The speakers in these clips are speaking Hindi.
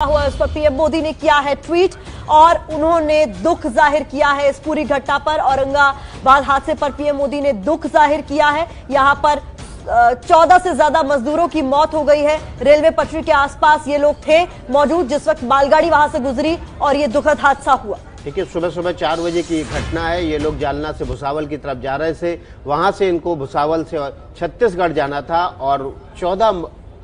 हुआ उस पर पीएम मोदी ने किया है ट्वीट और उन्होंने दुख जाहिर किया है इस पूरी घटना पर। औरंगाबाद हादसे पर पीएम मोदी ने दुख जाहिर किया है। यहां पर 14 से ज्यादा मजदूरों की मौत हो गई है। रेलवे पटरी के आसपास ये लोग थे मौजूद जिस वक्त मालगाड़ी वहां से गुजरी और ये दुखद हादसा हुआ। देखिए, सुबह 4 बजे की घटना है। ये लोग जालना से भुसावल की तरफ जा रहे थे। वहां से इनको भुसावल से छत्तीसगढ़ जाना था और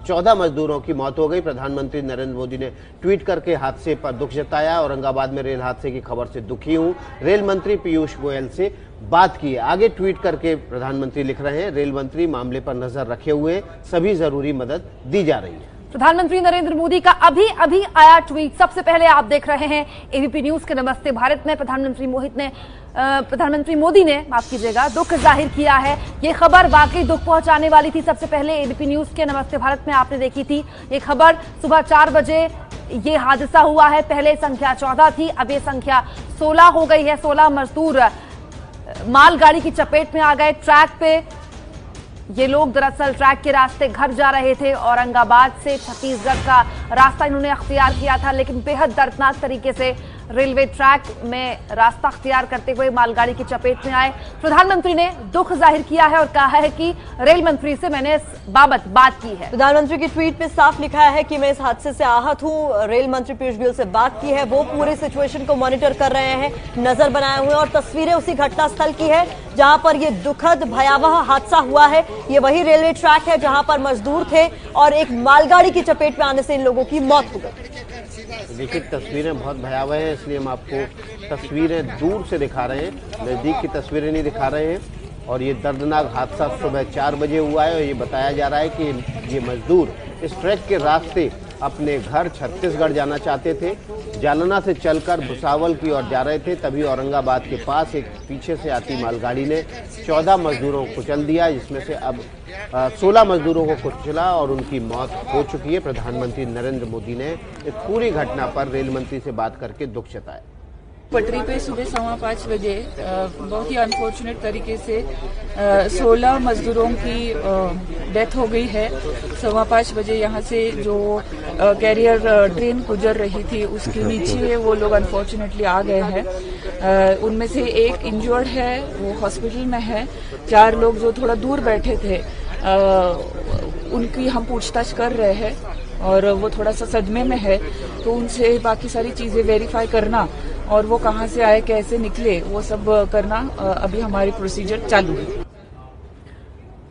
14 मजदूरों की मौत हो गई। प्रधानमंत्री नरेंद्र मोदी ने ट्वीट करके हादसे पर दुख जताया। औरंगाबाद में रेल हादसे की खबर से दुखी हूं। रेल मंत्री पीयूष गोयल से बात की है। आगे ट्वीट करके प्रधानमंत्री लिख रहे हैं, रेल मंत्री मामले पर नजर रखे हुए, सभी जरूरी मदद दी जा रही है। प्रधानमंत्री नरेंद्र मोदी का अभी आया ट्वीट। सबसे पहले आप देख रहे हैं एबीपी न्यूज के नमस्ते भारत में। प्रधानमंत्री मोदी ने माफ कीजिएगा दुख जाहिर किया है। ये खबर वाकई दुख पहुंचाने वाली थी। सबसे पहले एबीपी न्यूज के नमस्ते भारत में आपने देखी थी ये खबर। सुबह 4 बजे ये हादसा हुआ है। पहले संख्या 14 थी, अब ये संख्या 16 हो गई है। 16 मजदूर मालगाड़ी की चपेट में आ गए। ट्रैक पे ये लोग दरअसल ट्रैक के रास्ते घर जा रहे थे। औरंगाबाद से छत्तीसगढ़ का रास्ता इन्होंने अख्तियार किया था, लेकिन बेहद दर्दनाक तरीके से रेलवे ट्रैक में रास्ता अख्तियार करते हुए मालगाड़ी की चपेट में आए। प्रधानमंत्री ने दुख जाहिर किया है और कहा है कि रेल मंत्री से मैंने इस बाबत बात की है। प्रधानमंत्री की ट्वीट में साफ लिखा है कि मैं इस हादसे से आहत हूं। रेल मंत्री पीयूष गोयल से बात की है। वो पूरे सिचुएशन को मॉनिटर कर रहे हैं, नजर बनाए हुए, और तस्वीरें उसी घटनास्थल की है जहां पर ये दुखद भयावह हादसा हुआ है। ये वही रेलवे ट्रैक है जहां पर मजदूर थे और एक मालगाड़ी की चपेट में आने से इन लोगों की मौत हो गई। देखिए, तस्वीरें बहुत भयावह हैं, इसलिए हम आपको तस्वीरें दूर से दिखा रहे हैं, नजदीक की तस्वीरें नहीं दिखा रहे हैं। और ये दर्दनाक हादसा सुबह 4 बजे हुआ है और ये बताया जा रहा है कि ये मजदूर इस ट्रैक के रास्ते अपने घर छत्तीसगढ़ जाना चाहते थे। जालना से चलकर भुसावल की ओर जा रहे थे, तभी औरंगाबाद के पास एक पीछे से आती मालगाड़ी ने 14 मजदूरों को कुचल दिया, जिसमें से अब 16 मजदूरों को कुचला और उनकी मौत हो चुकी है। प्रधानमंत्री नरेंद्र मोदी ने इस पूरी घटना पर रेल मंत्री से बात करके दुख जताया। पटरी पे सुबह 5:15 बजे बहुत ही अनफॉर्चुनेट तरीके से 16 मजदूरों की डेथ हो गई है। 5:15 बजे यहाँ से जो कैरियर ट्रेन गुजर रही थी उसके नीचे वो लोग अनफॉर्चुनेटली आ गए हैं। उनमें से एक इंजर्ड है, वो हॉस्पिटल में है। 4 लोग जो थोड़ा दूर बैठे थे उनकी हम पूछताछ कर रहे हैं और वो थोड़ा सा सदमे में है, तो उनसे बाकी सारी चीजें वेरीफाई करना और वो कहाँ से आए, कैसे निकले, वो सब करना अभी हमारी प्रोसीजर चालू है।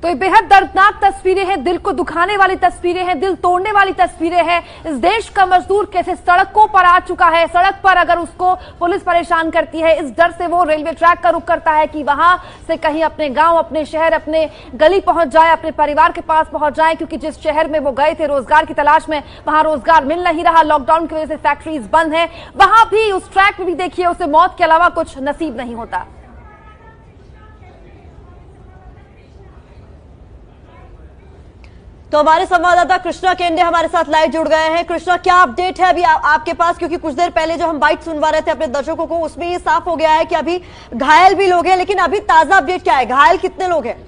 तो ये बेहद दर्दनाक तस्वीरें हैं, दिल को दुखाने वाली तस्वीरें हैं, दिल तोड़ने वाली तस्वीरें हैं। इस देश का मजदूर कैसे सड़कों पर आ चुका है। सड़क पर अगर उसको पुलिस परेशान करती है, इस डर से वो रेलवे ट्रैक का रुख करता है कि वहां से कहीं अपने गांव, अपने शहर, अपने गली पहुंच जाए, अपने परिवार के पास पहुंच जाए, क्योंकि जिस शहर में वो गए थे रोजगार की तलाश में, वहां रोजगार मिल नहीं रहा। लॉकडाउन की वजह से फैक्ट्रीज बंद है। वहां भी उस ट्रैक में भी देखिए उसे मौत के अलावा कुछ नसीब नहीं होता। तो हमारे संवाददाता कृष्णा केंडे हमारे साथ लाइव जुड़ गए हैं। कृष्णा, क्या अपडेट है अभी आपके पास? क्योंकि कुछ देर पहले जो हम बाइट सुनवा रहे थे अपने दर्शकों को, उसमें ये साफ हो गया है कि अभी घायल भी लोग हैं, लेकिन अभी ताजा अपडेट क्या है? घायल कितने लोग हैं?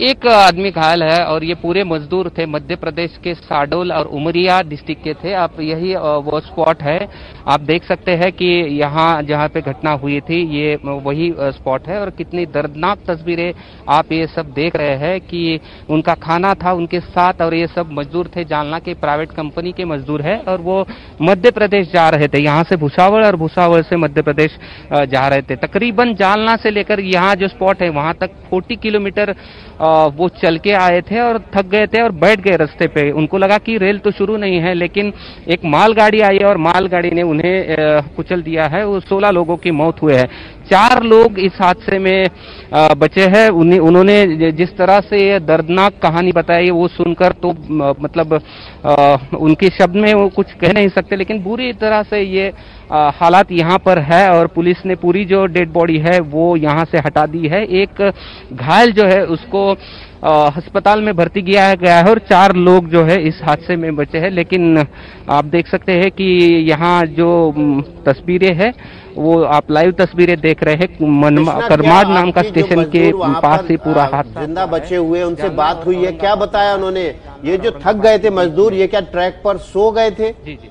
एक आदमी घायल है और ये पूरे मजदूर थे, मध्य प्रदेश के साडोल और उमरिया डिस्ट्रिक्ट के थे। आप यही वो स्पॉट है, आप देख सकते हैं कि यहाँ जहाँ पे घटना हुई थी ये वही स्पॉट है। और कितनी दर्दनाक तस्वीरें आप ये सब देख रहे हैं कि उनका खाना था उनके साथ, और ये सब मजदूर थे, जालना के प्राइवेट कंपनी के मजदूर है और वो मध्य प्रदेश जा रहे थे। यहाँ से भुसावल और भुसावल से मध्य प्रदेश जा रहे थे। तकरीबन जालना से लेकर यहाँ जो स्पॉट है वहां तक 40 किलोमीटर वो चल के आए थे और थक गए थे और बैठ गए रास्ते पे। उनको लगा कि रेल तो शुरू नहीं है, लेकिन एक मालगाड़ी आई और मालगाड़ी ने उन्हें कुचल दिया है। वो 16 लोगों की मौत हुई है। 4 लोग इस हादसे में बचे हैं। उन्होंने जिस तरह से ये दर्दनाक कहानी बताई वो सुनकर तो मतलब उनके शब्द में वो कुछ कह नहीं सकते, लेकिन बुरी तरह से ये हालात यहाँ पर है और पुलिस ने पूरी जो डेड बॉडी है वो यहाँ से हटा दी है। एक घायल जो है उसको अस्पताल में भर्ती किया गया है और 4 लोग जो है इस हादसे में बचे हैं। लेकिन आप देख सकते हैं कि यहाँ जो तस्वीरें हैं वो आप लाइव तस्वीरें देख रहे हैं करमाड नाम का स्टेशन के पास से पूरा हादसा। जिंदा बचे हुए उनसे बात हुई है, क्या बताया उन्होंने? ये जो थक गए थे मजदूर, ये क्या ट्रैक पर सो गए थे? जी जी,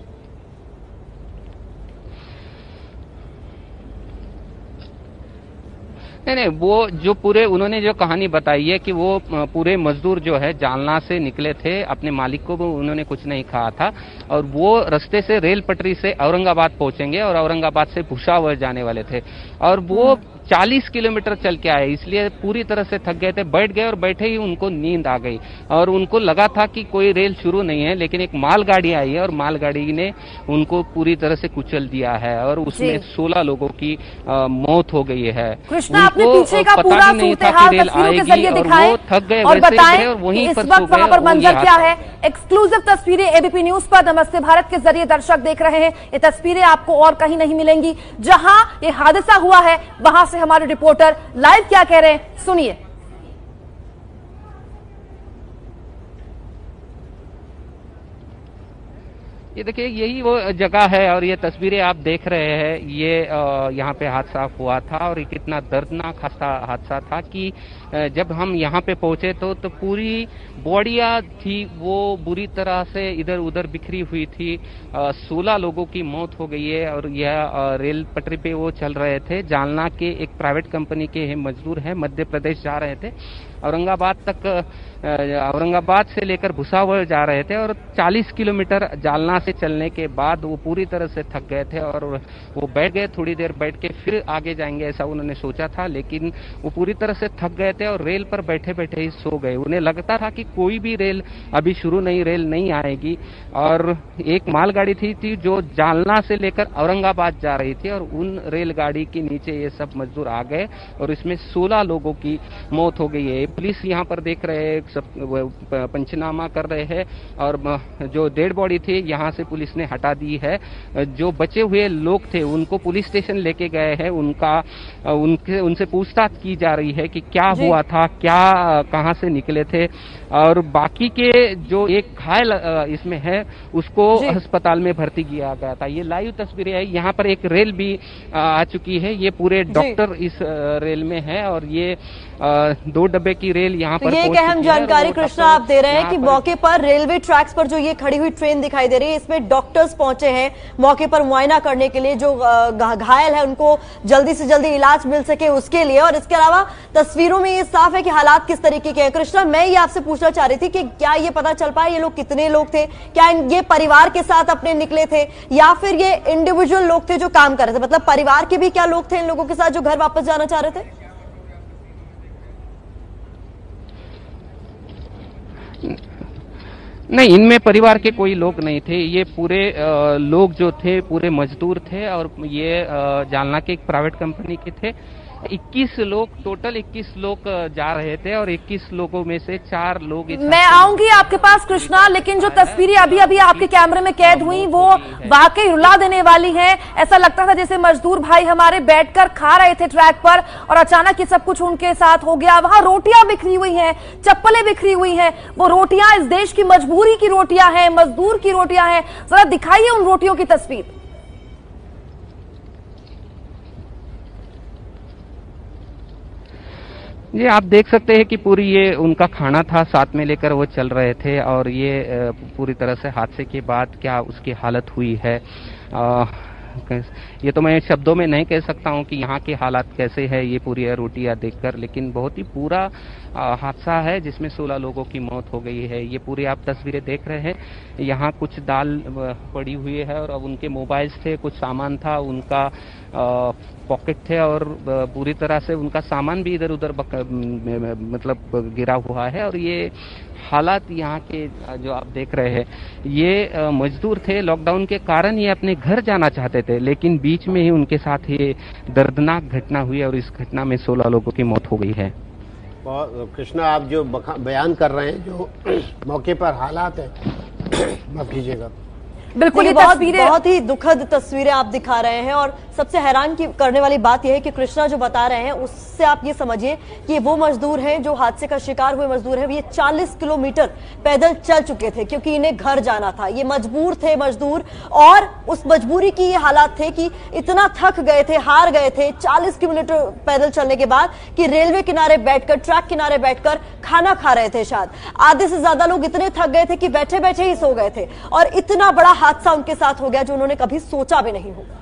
नहीं, वो जो पूरे उन्होंने जो कहानी बताई है कि वो पूरे मजदूर जो है जालना से निकले थे, अपने मालिक को भी उन्होंने कुछ नहीं कहा था और वो रास्ते से रेल पटरी से औरंगाबाद पहुंचेंगे और औरंगाबाद से भुसावल जाने वाले थे और वो 40 किलोमीटर चल के आए, इसलिए पूरी तरह से थक गए थे, बैठ गए और बैठे ही उनको नींद आ गई और उनको लगा था कि कोई रेल शुरू नहीं है, लेकिन एक मालगाड़ी आई है और मालगाड़ी ने उनको पूरी तरह से कुचल दिया है और उसमें 16 लोगों की मौत हो गई है। कृष्णा, आपने पीछे का पूरा सूरत-ए-हाल तस्वीरों के जरिए दिखाएं थक गए और बताएं और वहीं इस पर वक्त वहां पर मंजर क्या है। एक्सक्लूसिव तस्वीरें एबीपी न्यूज पर नमस्ते भारत के जरिए दर्शक देख रहे हैं। ये तस्वीरें आपको और कहीं नहीं मिलेंगी। जहां ये हादसा हुआ है वहां से हमारे रिपोर्टर लाइव क्या कह रहे हैं, सुनिए। ये देखिए, यही वो जगह है और ये तस्वीरें आप देख रहे हैं। ये यहाँ पे हादसा हुआ था और ये कितना दर्दनाक हादसा था कि जब हम यहाँ पे पहुंचे तो पूरी बॉडियां थी वो बुरी तरह से इधर उधर बिखरी हुई थी। 16 लोगों की मौत हो गई है और यह रेल पटरी पे वो चल रहे थे। जालना के एक प्राइवेट कंपनी के मजदूर हैं, मध्य प्रदेश जा रहे थे, औरंगाबाद से लेकर भुसावल जा रहे थे और 40 किलोमीटर जालना से चलने के बाद वो पूरी तरह से थक गए थे और वो बैठ गए। थोड़ी देर बैठ के फिर आगे जाएंगे ऐसा उन्होंने सोचा था, लेकिन वो पूरी तरह से थक गए थे और रेल पर बैठे बैठे ही सो गए। उन्हें लगता था कि कोई भी रेल अभी शुरू नहीं, रेल नहीं आएगी और एक मालगाड़ी थी जो जालना से लेकर औरंगाबाद जा रही थी और उन रेलगाड़ी के नीचे ये सब मजदूर आ गए और इसमें 16 लोगों की मौत हो गई है। पुलिस यहाँ पर देख रहे हैं, सब पंचनामा कर रहे हैं और जो डेड बॉडी थी यहाँ से पुलिस ने हटा दी है। जो बचे हुए लोग थे उनको पुलिस स्टेशन लेके गए हैं, उनसे पूछताछ की जा रही है कि क्या हुआ था, क्या कहां से निकले थे और बाकी के जो एक घायल इसमें है उसको अस्पताल में भर्ती किया गया था। ये लाइव तस्वीरें है। यहाँ पर एक रेल भी आ चुकी है, ये पूरे डॉक्टर इस रेल में है और ये 2 डब्बे की रेल यहाँ पर ये एक अहम जानकारी कृष्णा आप दे रहे हैं कि मौके पर रेलवे ट्रैक्स पर जो ये खड़ी हुई ट्रेन दिखाई दे रही है इसमें डॉक्टर्स पहुंचे हैं मौके पर मुआयना करने के लिए, जो घायल है उनको जल्दी से जल्दी इलाज मिल सके उसके लिए। और इसके अलावा तस्वीरों में ये साफ है कि हालात किस तरीके के हैं। कृष्णा, मैं ये आपसे पूछना चाह रही थी कि क्या ये पता चल पाया ये लोग कितने लोग थे, क्या ये परिवार के साथ अपने निकले थे या फिर ये इंडिविजुअल लोग थे जो काम कर रहे थे? मतलब परिवार के भी क्या लोग थे इन लोगों के साथ जो घर वापस जाना चाह रहे थे? नहीं, इनमें परिवार के कोई लोग नहीं थे। ये पूरे लोग जो थे पूरे मजदूर थे और ये जालना के एक प्राइवेट कंपनी के थे। 21 लोग, टोटल 21 लोग जा रहे थे और 21 लोगों में से 4 लोग। मैं आऊंगी आपके पास कृष्णा, लेकिन जो तस्वीरें अभी अभी आपके कैमरे में कैद हुई वो वाकई रुला देने वाली हैं। ऐसा लगता था जैसे मजदूर भाई हमारे बैठकर खा रहे थे ट्रैक पर और अचानक ये सब कुछ उनके साथ हो गया। वहां रोटियां बिखरी हुई हैं, चप्पलें बिखरी हुई हैं। वो रोटियां इस देश की मजबूरी की रोटियां हैं, मजदूर की रोटियां हैं। जरा दिखाइए उन रोटियों की तस्वीर। ये आप देख सकते हैं कि पूरी ये उनका खाना था, साथ में लेकर वो चल रहे थे और ये पूरी तरह से हादसे के बाद क्या उसकी हालत हुई है ये तो मैं शब्दों में नहीं कह सकता हूँ कि यहाँ के हालात कैसे है ये पूरी रोटियां देखकर, लेकिन बहुत ही पूरा हादसा है जिसमें 16 लोगों की मौत हो गई है। ये पूरी आप तस्वीरें देख रहे हैं। यहाँ कुछ दाल पड़ी हुई है और अब उनके मोबाइल्स थे, कुछ सामान था, उनका पॉकेट थे और पूरी तरह से उनका सामान भी इधर उधर मतलब गिरा हुआ है। और ये हालात यहाँ के जो आप देख रहे हैं, ये मजदूर थे, लॉकडाउन के कारण ये अपने घर जाना चाहते थे, लेकिन बीच में ही उनके साथ ये दर्दनाक घटना हुई और इस घटना में 16 लोगों की मौत हो गई है। कृष्णा, आप जो बयान कर रहे हैं, जो मौके पर हालात है, माफ कीजिएगा, बिल्कुल, ये बहुत ही दुखद तस्वीरें आप दिखा रहे हैं। और सबसे हैरान करने वाली बात यह है कि कृष्णा जो बता रहे हैं उससे आप ये समझिए कि वो मजदूर हैं जो हादसे का शिकार हुए मजदूर हैं, ये 40 किलोमीटर पैदल चल चुके थे क्योंकि इन्हें घर जाना था। ये मजबूर थे मजदूर, और उस मजबूरी की ये हालात थे कि इतना थक गए थे, हार गए थे 40 किलोमीटर पैदल चलने के बाद कि रेलवे किनारे बैठकर, ट्रैक किनारे बैठकर खाना खा रहे थे। शायद आधे से ज्यादा लोग इतने थक गए थे कि बैठे बैठे ही सो गए थे, और इतना बड़ा हादसा उनके साथ हो गया जो उन्होंने कभी सोचा भी नहीं होगा।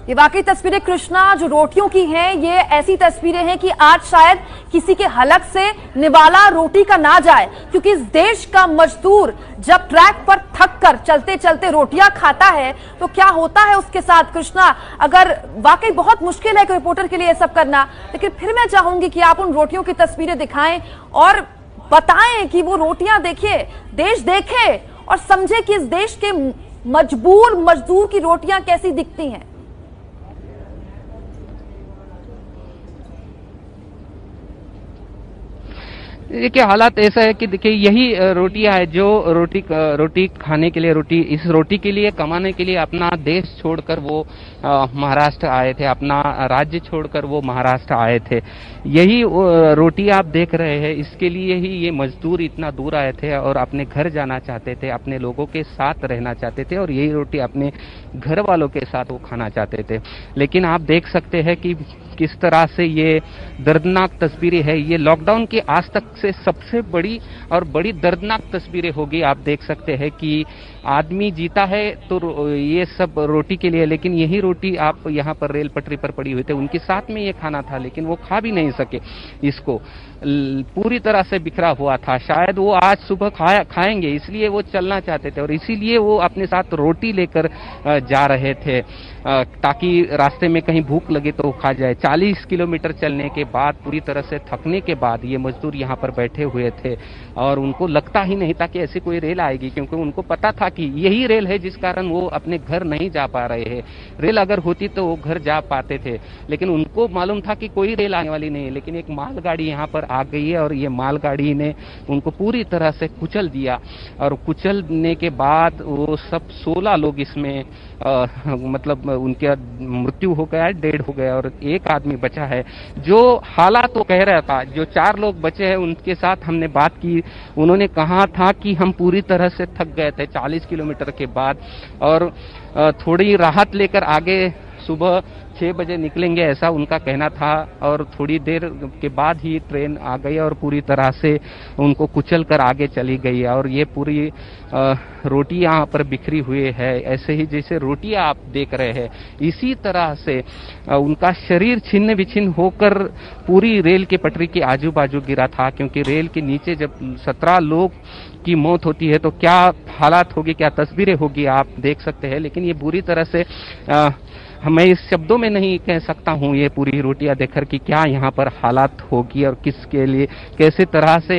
ये वाकई तस्वीरें कृष्णा जो रोटियों की हैं, ये ऐसी तस्वीरें हैं कि आज शायद किसी के हलक से निवाला रोटी का ना जाए, क्योंकि इस देश का मजदूर जब ट्रैक पर थक कर चलते चलते रोटियां खाता है तो क्या होता है उसके साथ। कृष्णा, अगर वाकई बहुत मुश्किल है एक रिपोर्टर के लिए ये सब करना, लेकिन फिर मैं चाहूंगी कि आप उन रोटियों की तस्वीरें दिखाएं और बताएं कि वो रोटियां देखिए, देश देखे और समझे कि इस देश के मजबूर मजदूर की रोटियां कैसी दिखती हैं। देखिए, हालात ऐसा है कि देखिए यही रोटियां है जो रोटी खाने के लिए, इस रोटी के लिए, कमाने के लिए अपना देश छोड़कर वो महाराष्ट्र आए थे, अपना राज्य छोड़कर वो महाराष्ट्र आए थे। यही रोटी आप देख रहे हैं, इसके लिए ही ये मजदूर इतना दूर आए थे और अपने घर जाना चाहते थे, अपने लोगों के साथ रहना चाहते थे और यही रोटी अपने घर वालों के साथ वो खाना चाहते थे। लेकिन आप देख सकते हैं कि किस तरह से ये दर्दनाक तस्वीरें है। ये लॉकडाउन के आज तक से सबसे बड़ी और बड़ी दर्दनाक तस्वीरें होगी। आप देख सकते हैं कि आदमी जीता है तो ये सब रोटी के लिए, लेकिन यही रोटी आप यहाँ पर रेल पटरी पर पड़ी हुई थे, उनके साथ में ये खाना था, लेकिन वो खा भी नहीं सके। इसको पूरी तरह से बिखरा हुआ था। शायद वो आज सुबह खाएंगे, इसलिए वो चलना चाहते थे और इसीलिए वो अपने साथ रोटी लेकर जा रहे थे, ताकि रास्ते में कहीं भूख लगे तो खा जाए। 40 किलोमीटर चलने के बाद, पूरी तरह से थकने के बाद ये मजदूर यहाँ पर बैठे हुए थे और उनको लगता ही नहीं था कि ऐसी कोई रेल आएगी, क्योंकि उनको पता था कि यही रेल है जिस कारण वो अपने घर नहीं जा पा रहे हैं। रेल अगर होती तो वो घर जा पाते थे, लेकिन उनको मालूम था कि कोई रेल आने वाली नहीं है। लेकिन एक मालगाड़ी यहाँ पर आ गई है और ये मालगाड़ी ने उनको पूरी तरह से कुचल दिया और कुचलने के बाद वो सब 16 लोग इसमें मतलब उनका मृत्यु हो गया है, डेड हो गया और एक आदमी बचा है। जो हालात वो कह रहा था, जो 4 लोग बचे हैं उनके साथ हमने बात की, उन्होंने कहा था कि हम पूरी तरह से थक गए थे 40 किलोमीटर के बाद और थोड़ी राहत लेकर आगे सुबह 6 बजे निकलेंगे, ऐसा उनका कहना था। और थोड़ी देर के बाद ही ट्रेन आ गई और पूरी तरह से उनको कुचल कर आगे चली गई और ये पूरी रोटी यहाँ पर बिखरी हुई है। ऐसे ही जैसे रोटियां आप देख रहे हैं, इसी तरह से उनका शरीर छिन्न विछिन्न होकर पूरी रेल के पटरी के आजू बाजू गिरा था, क्योंकि रेल के नीचे जब 17 लोग की मौत होती है तो क्या हालात होगी, क्या तस्वीरें होगी, आप देख सकते हैं। लेकिन ये बुरी तरह से मैं इस शब्दों में नहीं कह सकता हूँ ये पूरी रोटियां देखकर कि क्या यहाँ पर हालात होगी और किसके लिए कैसे तरह से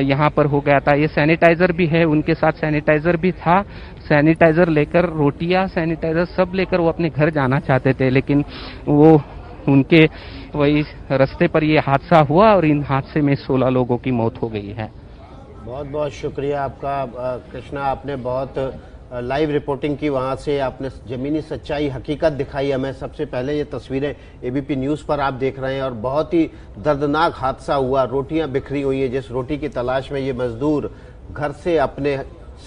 यहाँ पर हो गया था। ये सैनिटाइजर भी है, उनके साथ सैनिटाइजर भी था, सैनिटाइजर लेकर, रोटियां, सैनिटाइजर सब लेकर वो अपने घर जाना चाहते थे, लेकिन वो उनके वही रास्ते पर ये हादसा हुआ और इन हादसे में 16 लोगों की मौत हो गई है। बहुत बहुत शुक्रिया आपका कृष्णा, आपने बहुत लाइव रिपोर्टिंग की, वहाँ से आपने ज़मीनी सच्चाई, हकीकत दिखाई हमें। सबसे पहले ये तस्वीरें एबीपी न्यूज़ पर आप देख रहे हैं और बहुत ही दर्दनाक हादसा हुआ, रोटियां बिखरी हुई है। जिस रोटी की तलाश में ये मजदूर घर से अपने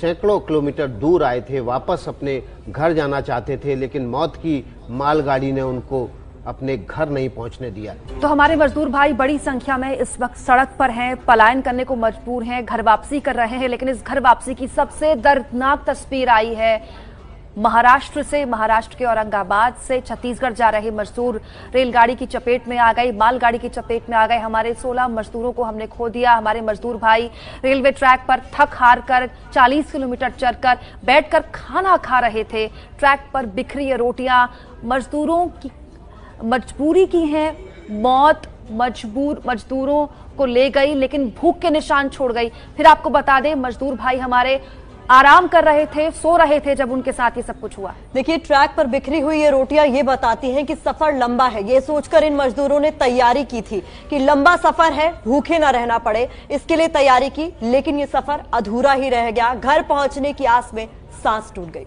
सैकड़ों किलोमीटर दूर आए थे, वापस अपने घर जाना चाहते थे, लेकिन मौत की मालगाड़ी ने उनको अपने घर नहीं पहुंचने दिया। तो हमारे मजदूर भाई बड़ी संख्या में इस वक्त सड़क पर हैं, पलायन करने को मजबूर हैं, घर वापसी कर रहे हैं। लेकिन इस घर वापसी की सबसे दर्दनाक तस्वीर आई है महाराष्ट्र से। महाराष्ट्र के औरंगाबाद से छत्तीसगढ़ जा रहे मजदूर रेलगाड़ी की चपेट में आ गए, मालगाड़ी की चपेट में आ गए। हमारे 16 मजदूरों को हमने खो दिया। हमारे मजदूर भाई रेलवे ट्रैक पर थक हार कर 40 किलोमीटर चलकर बैठकर खाना खा रहे थे। ट्रैक पर बिखरी रोटियां मजदूरों की मजबूरी की है। मौत मजदूरों को ले गई, लेकिन भूख के निशान छोड़ गई। फिर आपको बता दें, मजदूर भाई हमारे आराम कर रहे थे, सो रहे थे जब उनके साथ ये सब कुछ हुआ। देखिए, ट्रैक पर बिखरी हुई ये रोटियां ये बताती हैं कि सफर लंबा है। ये सोचकर इन मजदूरों ने तैयारी की थी कि लंबा सफर है, भूखे ना रहना पड़े, इसके लिए तैयारी की, लेकिन ये सफर अधूरा ही रह गया। घर पहुंचने की आस में सांस टूट गई।